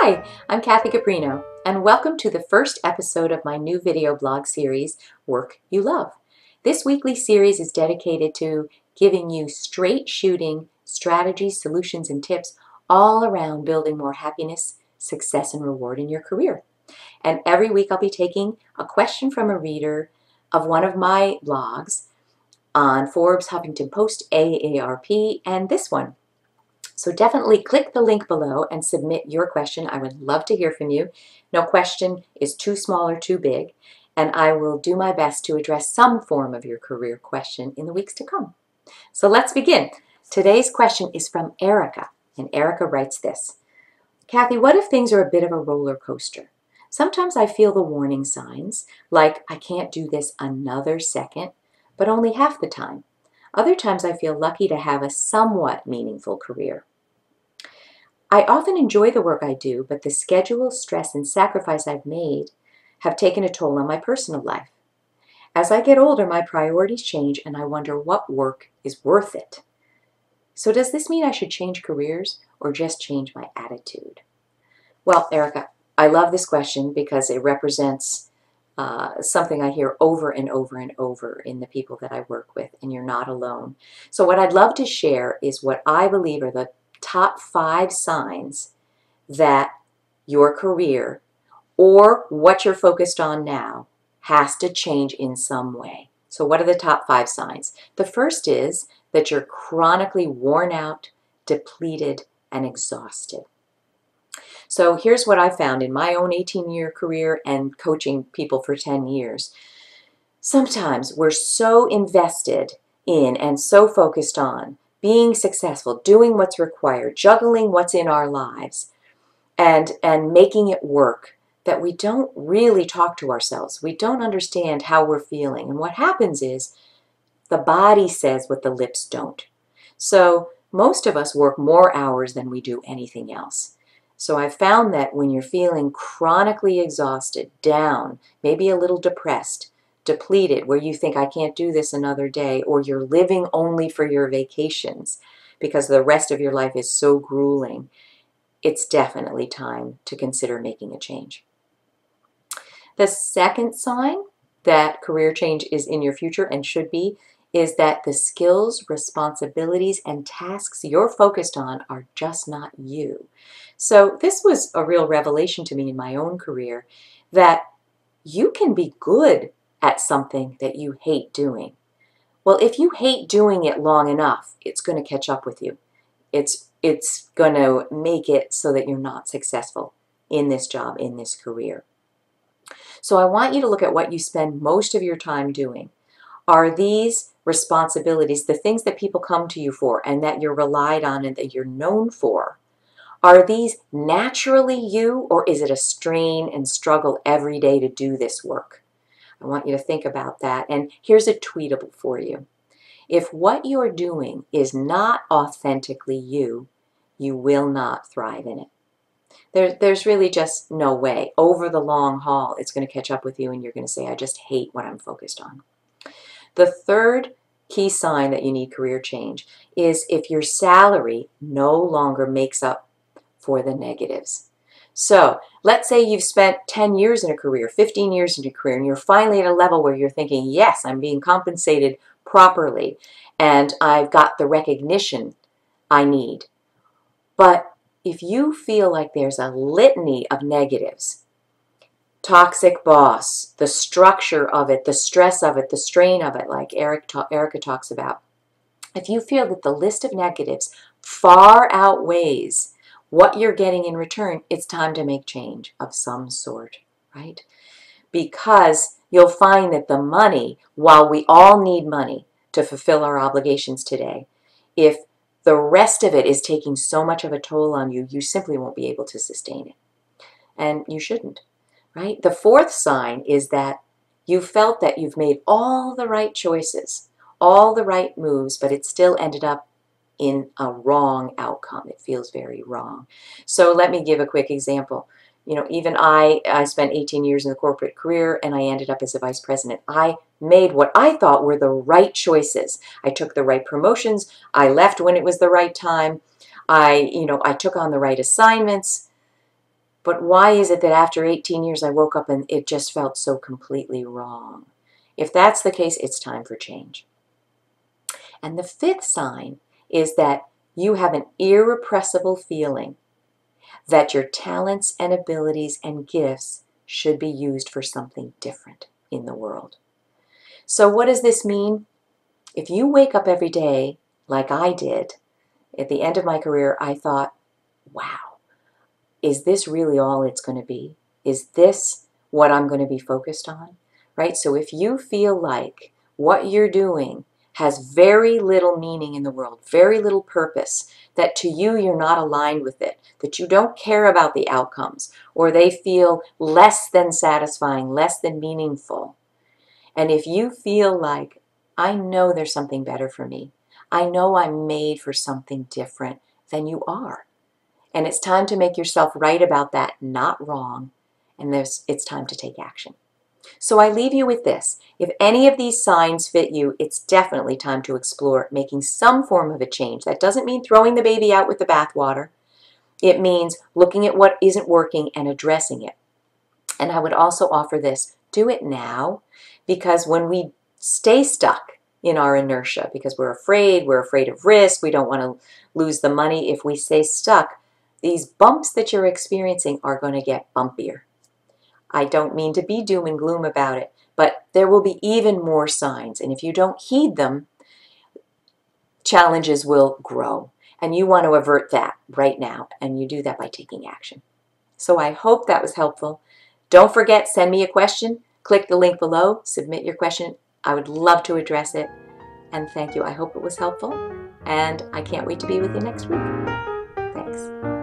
Hi, I'm Kathy Caprino, and welcome to the first episode of my new video blog series, Work You Love. This weekly series is dedicated to giving you straight shooting strategies, solutions, and tips all around building more happiness, success, and reward in your career. And every week I'll be taking a question from a reader of one of my blogs on Forbes, Huffington Post, AARP, and this one. So definitely click the link below and submit your question. I would love to hear from you. No question is too small or too big, and I will do my best to address some form of your career question in the weeks to come. So let's begin. Today's question is from Erica, and Erica writes this. Kathy, what if things are a bit of a roller coaster? Sometimes I feel the warning signs, like I can't do this another second, but only half the time. Other times I feel lucky to have a somewhat meaningful career. I often enjoy the work I do, but the schedule, stress, and sacrifice I've made have taken a toll on my personal life. As I get older, my priorities change, and I wonder what work is worth it. So does this mean I should change careers or just change my attitude? Well, Erica, I love this question because it represents something I hear over and over and over in the people that I work with, and you're not alone. So what I'd love to share is what I believe are the top 5 signs that your career or what you're focused on now has to change in some way. So what are the top 5 signs? The first is that you're chronically worn out, depleted, and exhausted. So here's what I found in my own 18-year career and coaching people for 10 years. Sometimes we're so invested in and so focused on being successful, doing what's required, juggling what's in our lives, and making it work, that we don't really talk to ourselves. We don't understand how we're feeling. And what happens is the body says what the lips don't. So most of us work more hours than we do anything else. So I've found that when you're feeling chronically exhausted, down, maybe a little depressed, depleted, where you think I can't do this another day, or you're living only for your vacations because the rest of your life is so grueling, it's definitely time to consider making a change. The second sign that career change is in your future and should be is that the skills, responsibilities, and tasks you're focused on are just not you. So this was a real revelation to me in my own career, that you can be good at something that you hate doing. Well, if you hate doing it long enough, it's going to catch up with you. It's going to make it so that you're not successful in this job, in this career. So I want you to look at what you spend most of your time doing. Are these responsibilities, the things that people come to you for and that you're relied on and that you're known for, are these naturally you, or is it a strain and struggle every day to do this work? I want you to think about that. And here's a tweetable for you. If what you're doing is not authentically you, you will not thrive in it. There's really just no way. Over the long haul, it's going to catch up with you and you're going to say, I just hate what I'm focused on. The third key sign that you need career change is if your salary no longer makes up for the negatives. So let's say you've spent 10 years in a career, 15 years in a career, and you're finally at a level where you're thinking, yes, I'm being compensated properly and I've got the recognition I need. But if you feel like there's a litany of negatives, toxic boss, the structure of it, the stress of it, the strain of it, like Erica talks about, if you feel that the list of negatives far outweighs what you're getting in return, it's time to make change of some sort, right? Because you'll find that the money, while we all need money to fulfill our obligations today, if the rest of it is taking so much of a toll on you, you simply won't be able to sustain it. And you shouldn't, right? The fourth sign is that you felt that you've made all the right choices, all the right moves, but it still ended up in a wrong outcome. It feels very wrong. So let me give a quick example. You know, even I spent 18 years in the corporate career and I ended up as a vice president. I made what I thought were the right choices. I took the right promotions. I left when it was the right time. I took on the right assignments. But why is it that after 18 years I woke up and it just felt so completely wrong? If that's the case, it's time for change. And the fifth sign is that you have an irrepressible feeling that your talents and abilities and gifts should be used for something different in the world. So what does this mean? If you wake up every day like I did, at the end of my career, I thought, wow, is this really all it's going to be? Is this what I'm going to be focused on? Right? So if you feel like what you're doing has very little meaning in the world, very little purpose, that to you you're not aligned with it, that you don't care about the outcomes, or they feel less than satisfying, less than meaningful, and if you feel like, I know there's something better for me, I know I'm made for something different, then you are. And it's time to make yourself right about that, not wrong, and it's time to take action. So I leave you with this. If any of these signs fit you, it's definitely time to explore making some form of a change. That doesn't mean throwing the baby out with the bathwater. It means looking at what isn't working and addressing it. And I would also offer this, do it now, because when we stay stuck in our inertia, because we're afraid of risk, we don't want to lose the money, if we stay stuck, these bumps that you're experiencing are going to get bumpier. I don't mean to be doom and gloom about it, but there will be even more signs. And if you don't heed them, challenges will grow. And you want to avert that right now. And you do that by taking action. So I hope that was helpful. Don't forget, send me a question. Click the link below. Submit your question. I would love to address it. And thank you. I hope it was helpful. And I can't wait to be with you next week. Thanks.